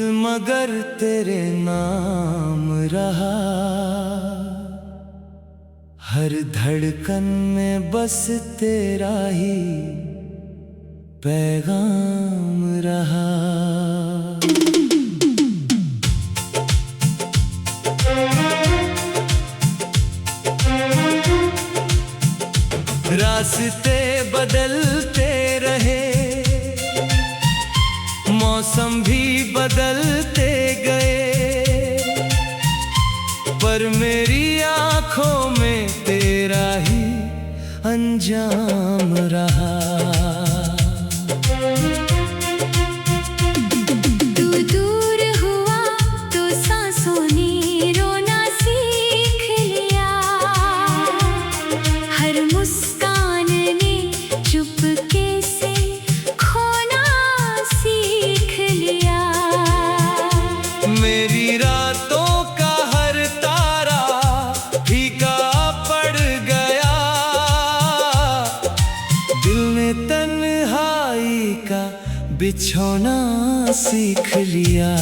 दिल मगर तेरे नाम रहा, हर धड़कन में बस तेरा ही पैगाम रहा। रास्ते बदलते रहे, मौसम भी बदलते गए, पर मेरी आंखों में तेरा ही अंजाम रहा। तू दूर हुआ तो सांसों ने रोना सीख लिया, हर मुस्कान ने चुपके से खोना सीख लिया। मेरी रातों का हर तारा फीका पड़ गया, दिल ने तन्हाई का बिछोना सीख लिया।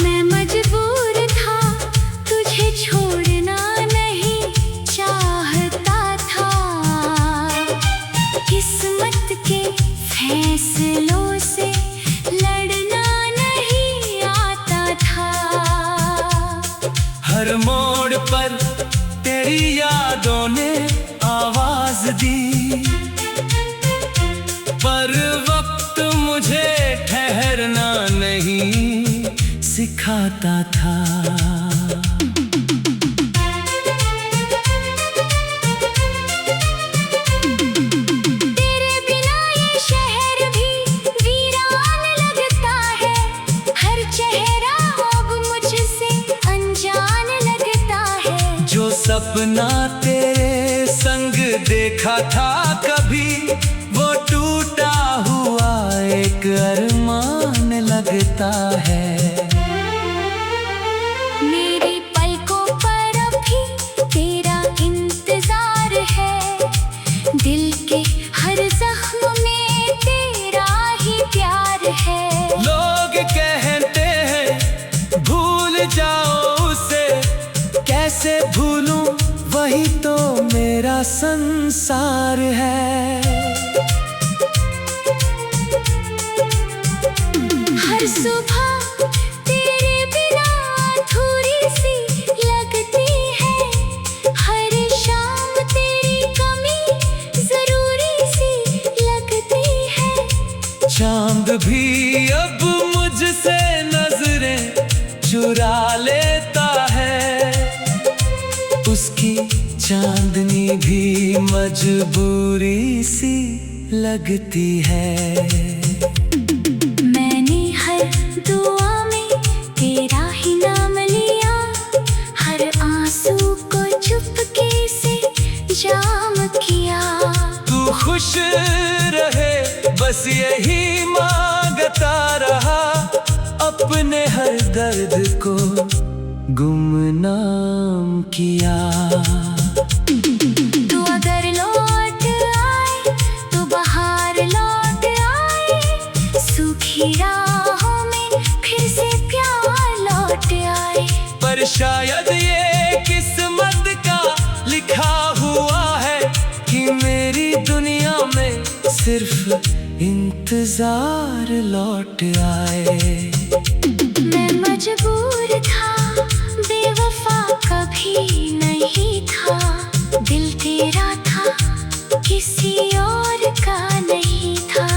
मैं मजबूर था, तुझे छोड़ना नहीं चाहता था, किस्मत के फैसलों से लड़ना नहीं आता था। हर मोड़ पर तेरी यादों ने आवाज दी, पर वक्त मुझे ठहरना नहीं सिखाता था। तेरे बिना ये शहर भी वीरान लगता है, हर चेहरा अब मुझसे अनजान लगता है। जो सपना तेरे संग देखा था कभी, वो टूटा हुआ एक अरमान लगता है। मेरी पलकों पर अभी तेरा इंतजार है, दिल के हर जख्म में तेरा ही प्यार है। लोग कहते हैं भूल जाओ उसे, कैसे भूलूं वही तो मेरा संसार है। हर सुबह तेरे बिना अधूरी सी लगती है, हर शाम तेरी कमी जरूरी सी लगती है। चांद भी अब मुझसे नजरें चुरा लेता है, उसकी चांदनी भी मजबूरी सी लगती है। मैंने हर दुआ में तेरा ही नाम लिया, हर आंसू को चुपके से जाम किया। तू खुश रहे बस यही मांगता रहा, अपने हर दर्द को गुमनाम किया। तू अगर लौट आए तो बाहर लौट आए, सूखी राहों में फिर से प्यार लौट आए। पर शायद ये किस्मत का लिखा हुआ है कि मेरी दुनिया में सिर्फ इंतजार लौट आए। मैं मजबूर था, बेवफा कभी नहीं था, दिल तेरा था किसी और का नहीं था।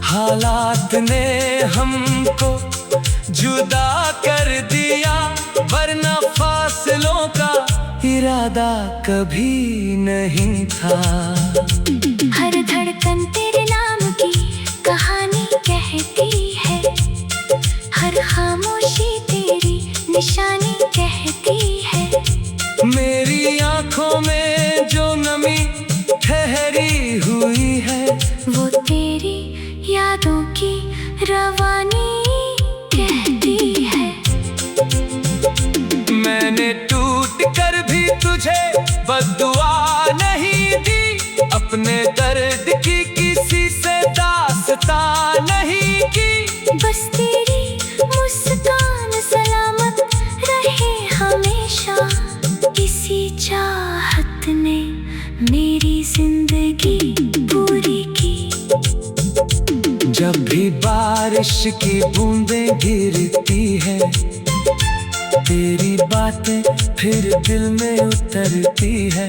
हालात ने हमको जुदा कर दिया, वरना फासलों का इरादा कभी नहीं था। हर धड़कन तेरे नाम की कहानी कहती है, हर खामोशी तेरी निशानी कहती है। मेरी आंखों में जो नमी ठहरी हुई है, वो तेरी यादों की रवानी कहती है। मैंने टूट कर भी तुझे बद्दुआ मेरी जिंदगी पूरी की। जब भी बारिश की बूंदें गिरती है, तेरी बातें फिर दिल में उतरती है।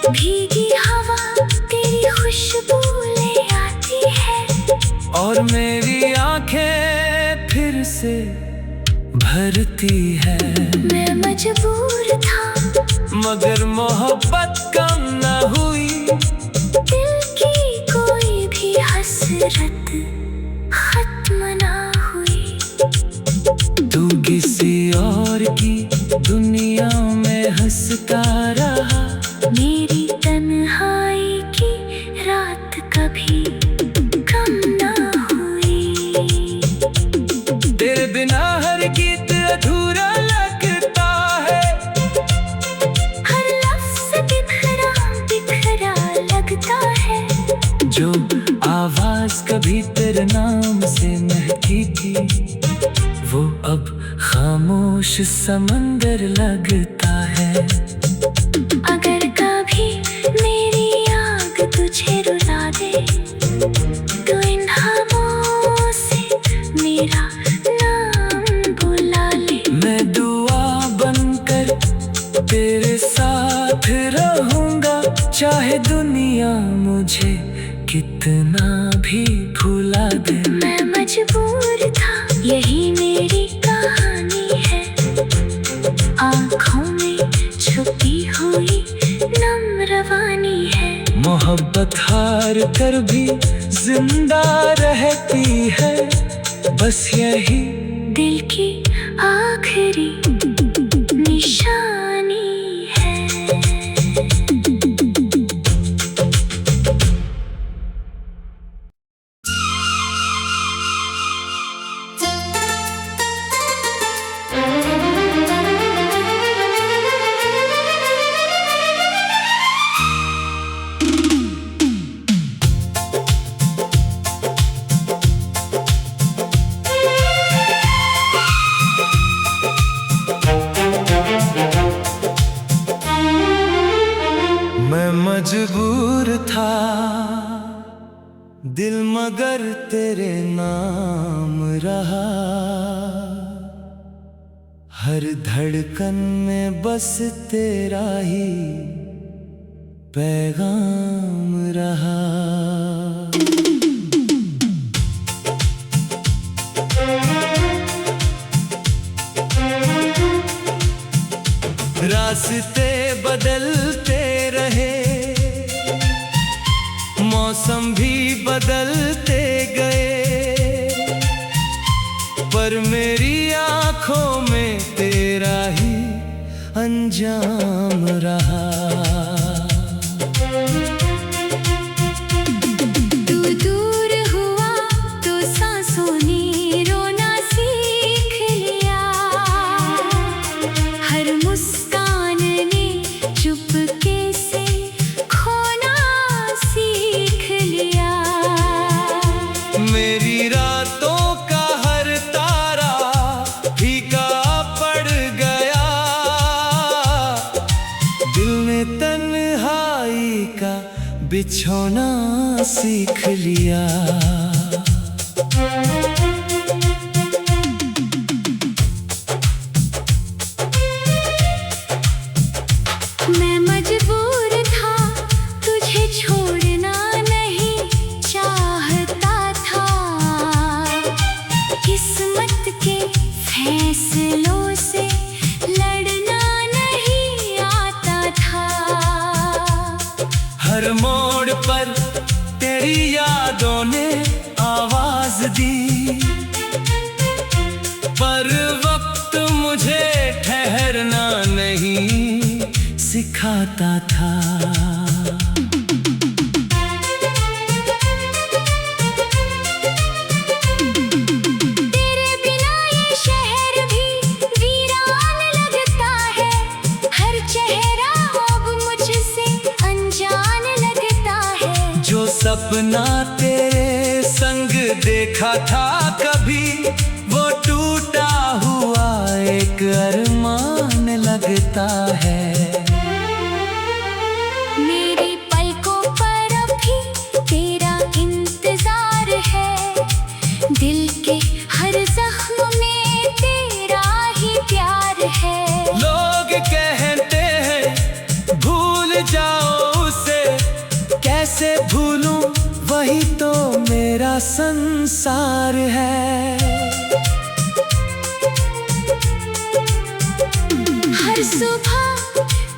भीगी हवा तेरी खुशबू ले आती है, और मेरी आंखें फिर से भरती है। मैं मजबूर था मगर मोहब्बत कम न हुई, दिल की कोई भी हसरत खत्म ना हुई। तू किसी और की दुनिया में हंसता रहा, मेरी तन्हाई की रात कभी कम ना हुई। तेरे बिना हर गीत अधूरा लगता है, हर लफ्ज़ बिखरा बिखरा लगता है। जो आवाज कभी तेरे नाम से महकी थी, वो अब खामोश समंदर लगता है। अगर कभी मेरी आग तुझे रुला दे, तो इन खामों से मेरा नाम बुला ले। मैं दुआ बनकर तेरे साथ रहूंगा, चाहे दुनिया मुझे कितना भी भुला दे। मैं मजबूर था, यही मेरी कहानी है। आँखों में छुपी हुई नम्रवानी है। मोहब्बत हार कर भी जिंदा रहती है, बस यही दिल की आखिरी निशानी है। मैं मजबूर था दिल मगर तेरे नाम रहा, हर धड़कन में बस तेरा ही पैगाम रहा। रास्ते बदलते रहे, मौसम भी बदलते गए, पर मेरी आंखों में तेरा ही अंजाम रहा। तू दूर हुआ तो सांसों ने रोना सीख लिया, हर मुस्कान ने चुपके से खोना सीख लिया। मेरी रातों का हर तारा फीका पड़ गया, दिल ने तन्हाई का बिछोना सीख लिया। मैं मजबूर था, तुझे छोड़ना नहीं चाहता था। किस्मत के फैसलों से लड़ना नहीं आता था। हर मोड़ पर तेरी यादों ने आवाज दी, पर वक्त मुझे ठहरना नहीं सिखाता था। तेरे बिना ये शहर भी वीरान लगता है, हर चेहरा अब मुझसे अनजान लगता है। जो सपना तेरे संग देखा था कभी, वो टूटा हुआ एक अरमान लगता है। कैसे भूलूं, वही तो मेरा संसार है। हर सुबह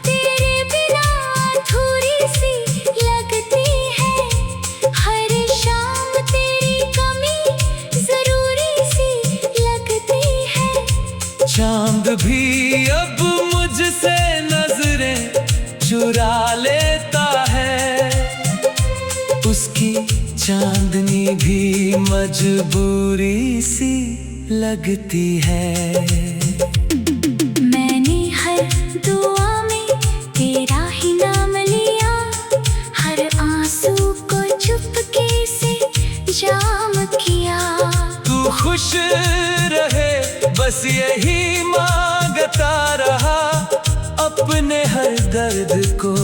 तेरे बिना अधूरी सी लगती है, हर शाम तेरी कमी जरूरी सी लगती है। चांद भी अब मुझसे नजरें चुरा लेता है, उसकी चांदनी भी मजबूरी सी लगती है। मैंने हर दुआ में तेरा ही नाम लिया, हर आंसू को चुपके से जाम किया। तू खुश रहे बस यही मांगता रहा, अपने हर दर्द को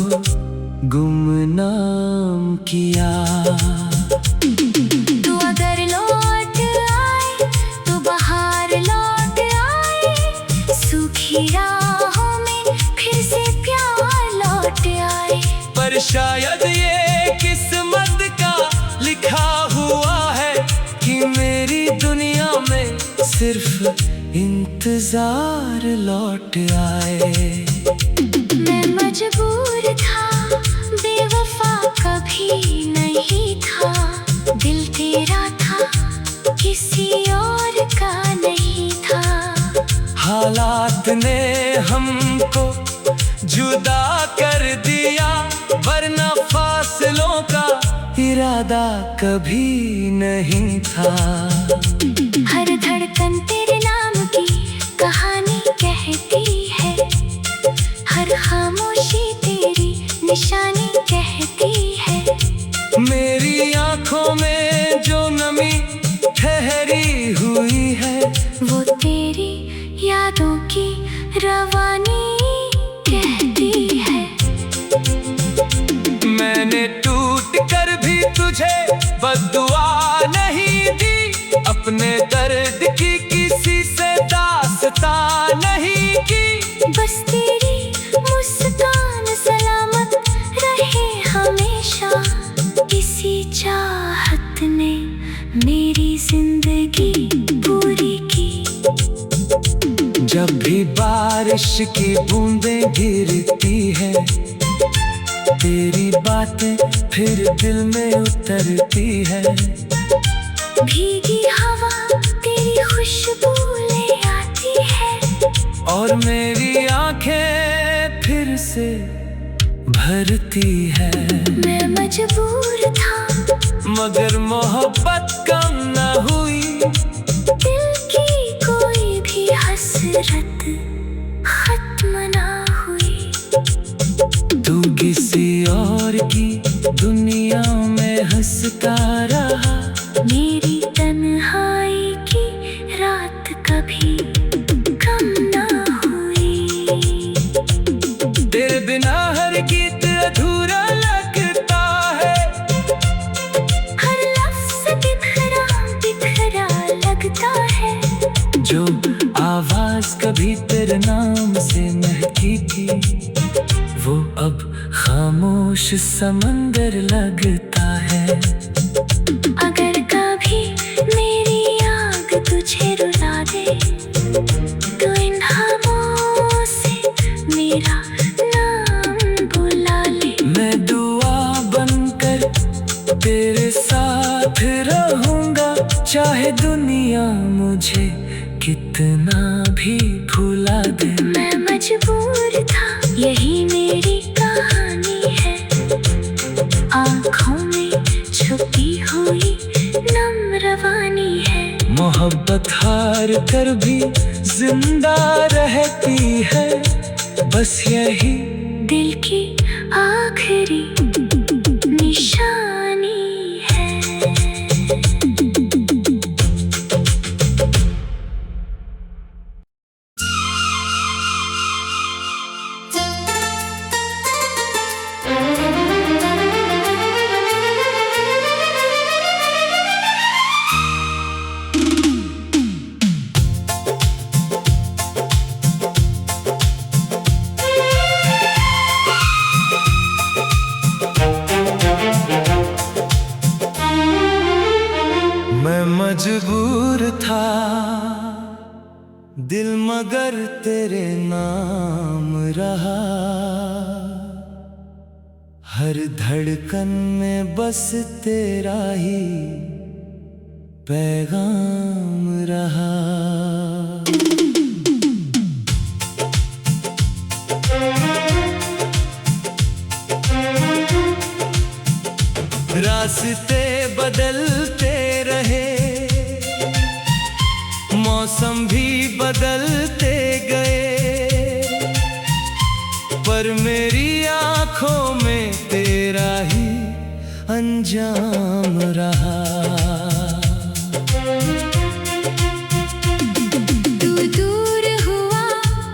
गुमनाम किया। तू अगर लौट आए तो बाहर लौट आए, सूखी राहों में फिर से प्यार लौट आए। पर शायद ये किस्मत का लिखा हुआ है कि मेरी दुनिया में सिर्फ इंतजार लौट आए। मैं मजबूर था, बेवफा कभी नहीं था, दिल तेरा था किसी और का नहीं था। हालात ने हमको जुदा कर दिया, वरना फासलों का इरादा कभी नहीं था। हर धड़कन तेरे नाम की कहानी कहती है, हर खामोशी तेरी निशानी कहती है। मेरी आंखों में जो नमी ठहरी हुई है, वो तेरी यादों की रवानी कहती है। मैंने टूट कर भी तुझे बद्दुआ नहीं दी, अपने दर्द की किसी से दास्तां नहीं की। बस तेरी मुस्कान सलामत रहे हमेशा, इसी चाहत ने मेरी जिंदगी पूरी की। जब भी बारिश की बूंदें गिरती है, तेरी बातें फिर दिल में उतरती है। भीगी हवा तेरी खुशबू ले आती है, और मेरी आंखें फिर से भरती है। मैं मजबूर था, मगर मोहब्बत कम न हुई, दिल की कोई भी हसरत खत्म ना हुई। तू किसी और की दुनिया में हंसता रहा, मेरी तन्हाई की रात कभी कम ना हुई। तेरे बिना हर गीत अधूरा लगता है, हर लफ्ज़ बिखरा बिखरा लगता है। जो आवाज कभी तेरे नाम से महकी थी, वो अब खामोश समंदर लगता है। अगर कभी मेरी आग तुझे रुला दे, तो इन खामों से मेरा नाम बुला ले। मैं दुआ बनकर तेरे साथ रहूंगा, चाहे दुनिया मुझे कितना भी भुला दे। मैं मजबूर था, यही मेरी कहानी है, आँखों में छुपी हुई नम रवानी है। मोहब्बत हार कर भी जिंदा रहती है, बस यही दिल की आखिरी निशानी है। मगर तेरे नाम रहा। हर धड़कन में बस तेरा ही पैगाम रहा। रास्ते बदलते रहे, मौसम भी बदलते गए, पर मेरी आंखों में तेरा ही अंजाम रहा। तू दूर हुआ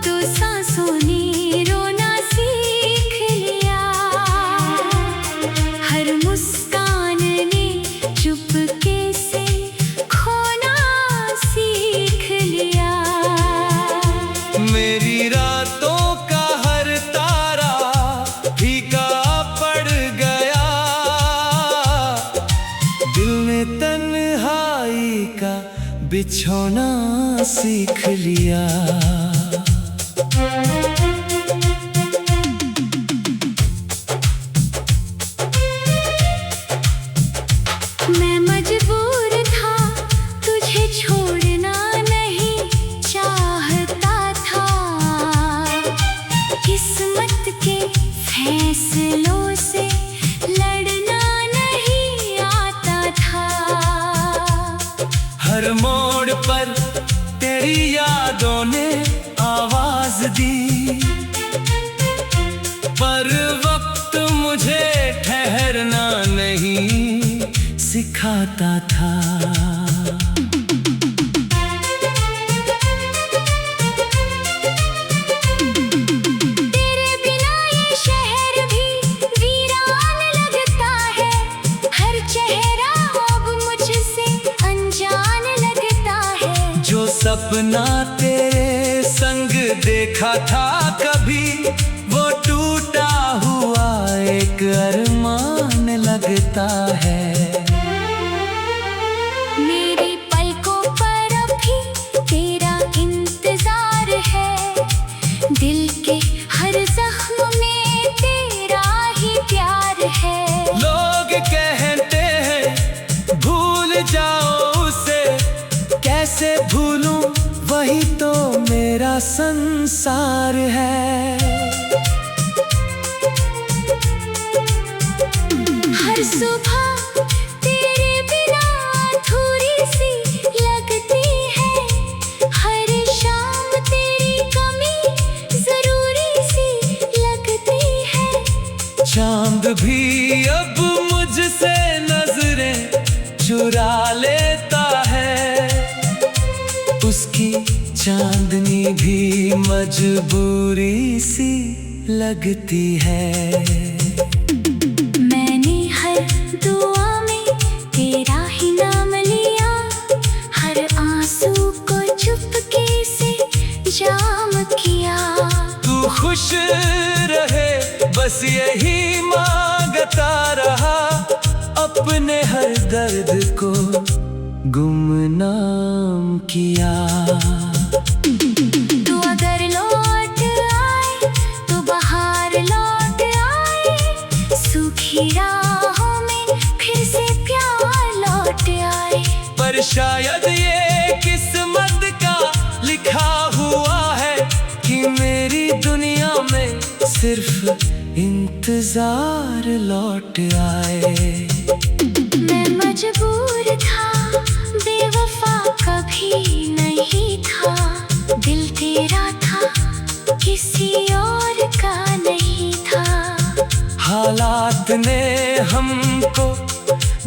तो सांसों ने रोना सीख लिया, हर मुस्कान ने चुपके से खोना सीख लिया। मेरी रातों का हर तारा फीका पड़ गया, दिल ने तन्हाई का बिछोना सीख लिया। मैं मजबूर था, तुझे छोड़ना नहीं चाहता था, किस्मत के फैसलों से लड़ना नहीं आता था। हर मोड़ पर तेरी यादों ने आवाज दी, पर वक्त मुझे ठहरना नहीं सिखाता था। तेरे बिना ये शहर भी वीरान लगता है, हर चेहरा अब मुझसे अनजान लगता है। जो सपना तेरे संग देखा था कभी, वो टूटा हुआ एक अरमान लगता है। मेरी पलकों पर अभी तेरा इंतजार है, दिल के हर जख्म में तेरा ही प्यार है। लोग कहते हैं भूल जाओ उसे, कैसे भूलूं वही तो मेरा संसार है। हर सुबह तेरे बिना अधूरी सी लगती है, हर शाम तेरी कमी जरूरी सी लगती है। चांद भी अब मुझसे नजरें चुरा लेता है, उसकी चांदनी भी मजबूरी सी लगती है। मैंने हर दुआ में तेरा ही नाम लिया, हर आंसू को चुपके से जाम किया। तू खुश रहे बस यही मांगता रहा, अपने हर दर्द को गुमनाम किया। तू अगर लौट आए तो बाहर लौट आए, सूखी राहों में फिर से प्यार लौट आए। पर शायद ये किस्मत का लिखा हुआ है कि मेरी दुनिया में सिर्फ इंतजार लौट आए। मैं मजबूर था, बेवफा कभी नहीं था, दिल तेरा था किसी और का नहीं था। हालात ने हमको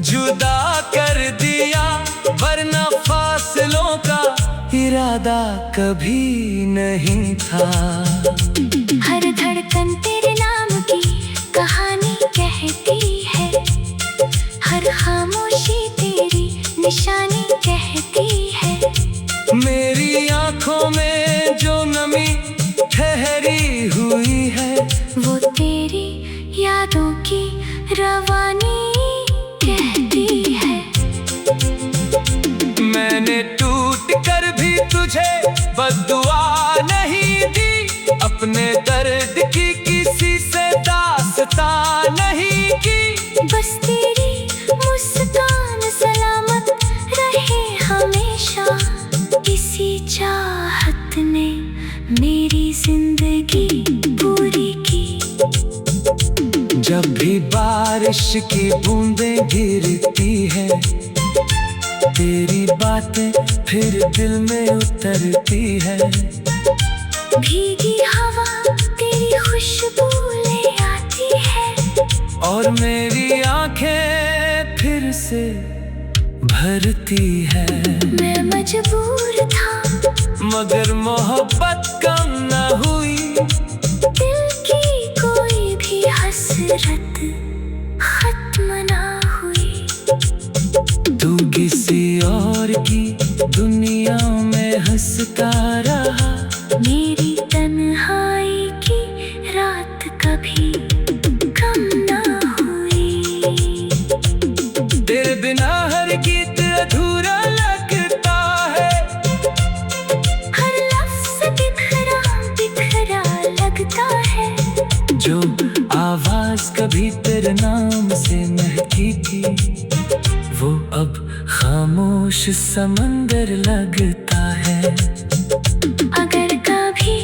जुदा कर दिया, वरना फासलों का इरादा कभी नहीं था। हर धड़कन तेरे नाम की कहानी कहती है, हर खामोशी तेरी निशानी कहती है। मेरी आंखों में जो नमी ठहरी हुई है, वो तेरी यादों की रवानी कहती है। मैंने टूट कर भी कभी तुझे बद्दुआ नहीं दी, अपने दर्द की किसी से दास्तां नहीं की। बस तेरी मुस्कान सलामत रहे हमेशा, इसी चाहत ने मेरी जिंदगी पूरी की। जब भी बारिश की बूंदें गिरती है, तेरी बातें फिर दिल में उतरती है। भीगी हवा तेरी खुशबू ले आती है, और मेरी आंखें फिर से भरती है। मैं मजबूर था मगर मोहब्बत कम न हुई, दिल की कोई भी हसरत खत्म ना हुई। तू किसी और की दुनिया में हंसता रहा, मेरी तन्हाई की रात कभी कम ना हुई। तेरे बिना हर गीत अधूरा लगता है, हर लफ्ज़ बिखरा बिखरा लगता है। जो आवाज कभी तेरे नाम से महकी थी, वो अब खामोश समंदर लगता है। अगर कभी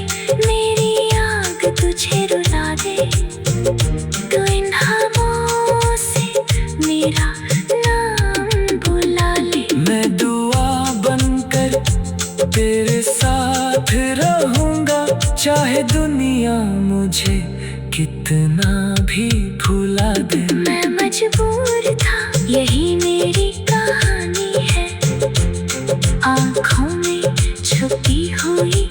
मेरी आग तुझे रुला दे, तो इन खामों से मेरा नाम बुला ले। मैं दुआ बनकर तेरे साथ रहूंगा, चाहे दुनिया मुझे कितना भी भुला दे। मैं मजबूर था, यही मेरी कहानी है। आँखों में छुपी हुई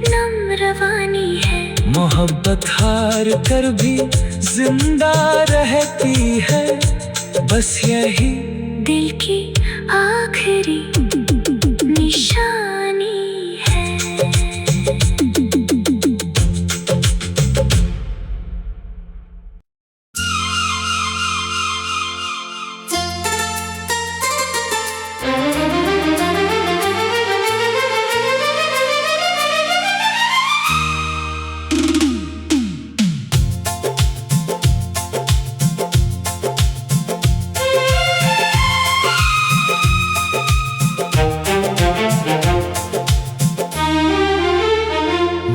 नम्रवानी है। मोहब्बत हार कर भी जिंदा रहती है, बस यही दिल की आखिरी निशानी है।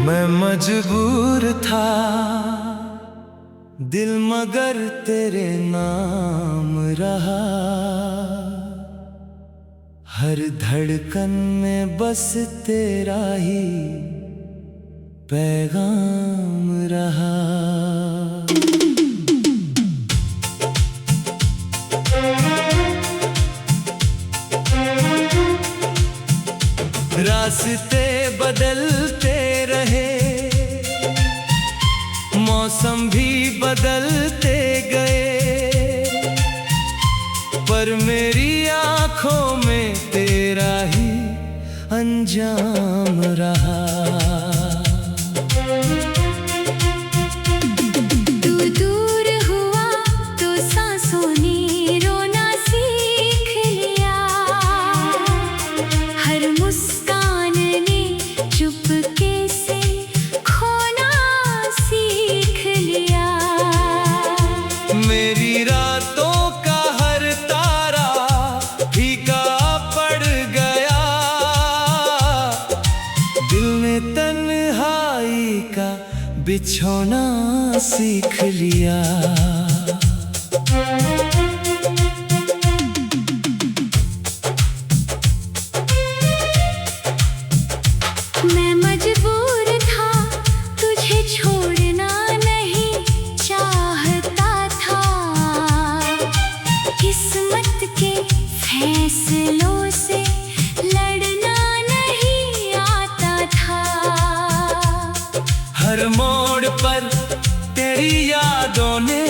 मैं मजबूर था दिल मगर तेरे नाम रहा, हर धड़कन में बस तेरा ही पैगाम रहा। रास्ते बदलते रहे, मौसम भी बदलते गए, पर मेरी आंखों में तेरा ही अंजाम रहा। तू दूर हुआ तो सांसों ने रोना सीख लिया, हर मुस्कान ने चुपके से खोना सीख लिया। मेरी रातों का हर तारा फीका पड़ गया, दिल ने तन्हाई का बिछोना सीख लिया। मैं मजबूर था, तुझे छोड़ना नहीं चाहता था। किस्मत के फैसलों से लड़ना नहीं आता था। हर मोड़ पर तेरी यादों ने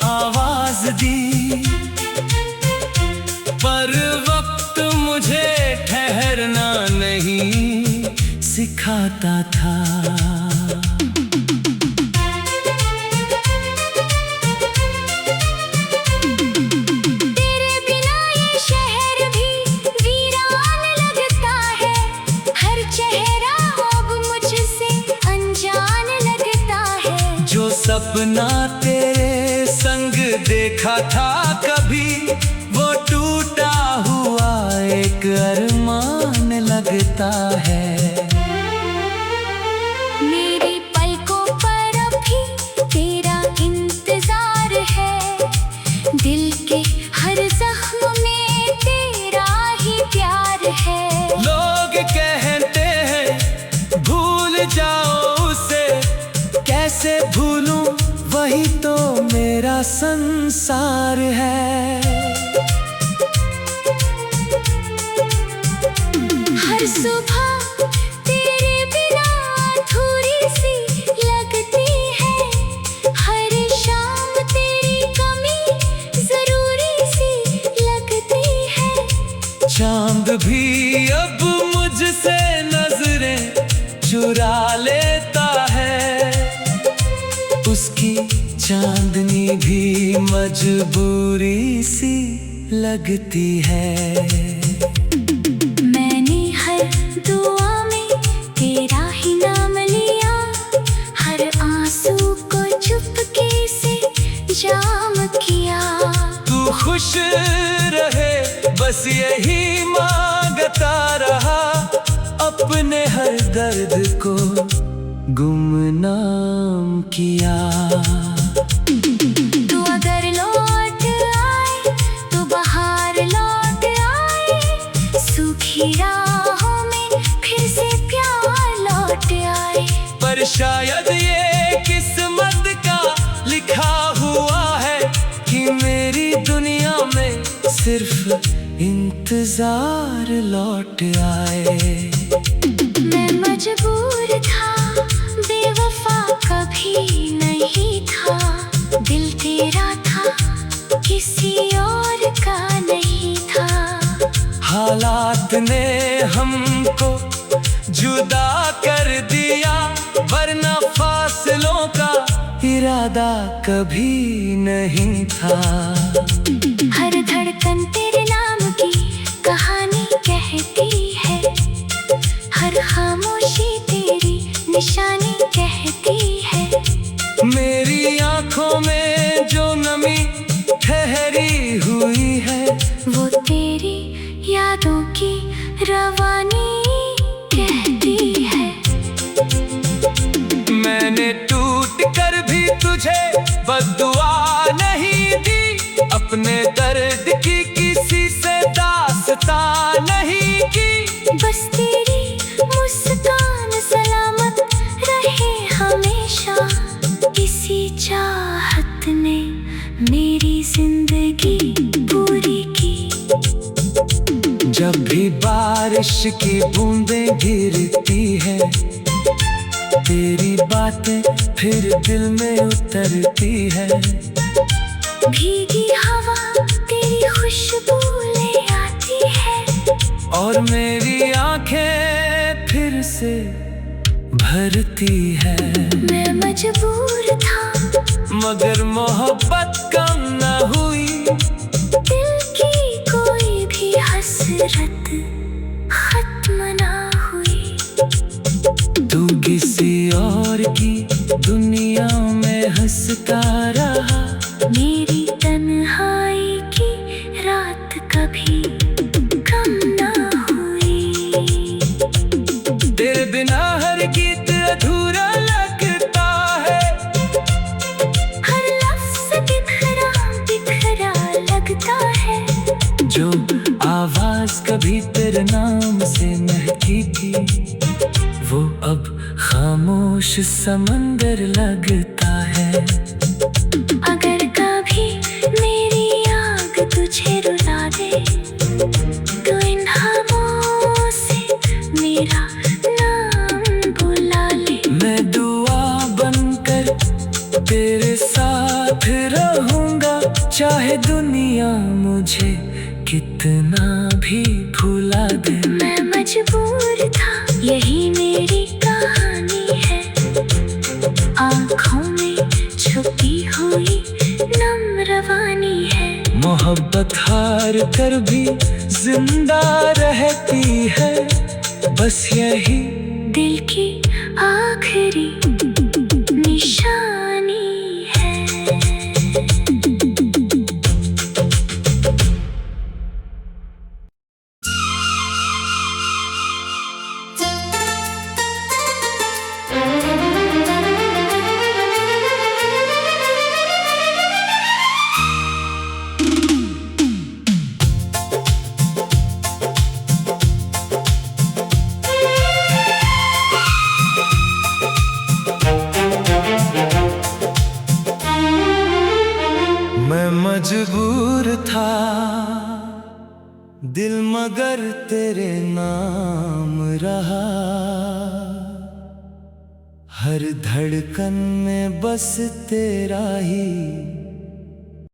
आवाज दी, पर वक्त मुझे ठहरना नहीं सिखाता था। तेरे बिना ये शहर भी वीरान लगता है, हर देखा था कभी, वो टूटा हुआ एक अरमान लगता है। मेरी पलकों पर अभी तेरा इंतजार है, दिल के हर जख्म में तेरा ही प्यार है। लोग कहते हैं भूल जाओ उसे, कैसे भूलूं, वही तो मेरा संसार है। हर सुबह तेरे बिना अधूरी सी लगती है, हर शाम तेरी कमी जरूरी सी लगती है। चांद भी अब मुझसे नजरें चुरा लेता है, उसकी चांदनी भी मजबूरी सी लगती है। मैंने हर दुआ में तेरा ही नाम लिया, हर आंसू को चुपके से जाम किया। तू खुश रहे बस यही मांगता रहा, अपने हर दर्द को गुमनाम किया। तू अगर लौट आए तो बाहर लौट आए, सूखी राहों में फिर से प्यार लौट आए। पर शायद ये किस्मत का लिखा हुआ है कि मेरी दुनिया में सिर्फ इंतजार लौट आए। मैं मजबूर था, बेवफा कभी नहीं था, दिल तेरा था किसी और का नहीं था। हालात ने हमको जुदा कर दिया, वरना फासलों का इरादा कभी नहीं था। हर धड़कन तेरे नाम की कहानी कहती है, हर खामोशी तेरी निशानी कहती है। मेरी आंखों में जो नमी ठहरी हुई है, वो तेरी यादों की रवानी कहती है। मैंने टूट कर भी तुझे बद्दुआ नहीं दी, अपने दर्द की किसी से दास्तां नहीं की। बस तेरी मुस्कान सलामत रहे हमेशा, इसी चाहत ने मेरी जिंदगी पूरी की। जब भी बारिश की बूंदें गिरती है, तेरी बातें फिर दिल में उतरती है। भीगी हवा तेरी खुशबू ले आती है, और मेरी आंखें फिर से भरती है। मैं मजबूर था मगर मोहब्बत कम न हुई, दिल की कोई भी हसरत खत्म ना हुई। तू किसी और की दुनिया में हंसता रहा, मेरी तन्हाई की रात कभी कम ना हुई। तेरे बिना हर गीत अधूरा लगता है, हर लफ्ज़ बिखरा बिखरा लगता है। जो आवाज कभी तेरे नाम से महकी थी, वो अब खामोश समंदर लगता है। अगर कभी मेरी आग तुझे रुला दे, तो इन खामों से मेरा नाम बुला ले। मैं दुआ बनकर तेरे साथ रहूंगा, चाहे दुनिया मुझे कितना भी भुला दे। मैं मजबूर था, यही मेरी कहानी है। आँखों में छुपी हुई नम रवानी है। मोहब्बत हार कर भी जिंदा रहती है, बस यही दिल की आखिरी निशानी है। मैं मजबूर था दिल मगर तेरे नाम रहा, हर धड़कन में बस तेरा ही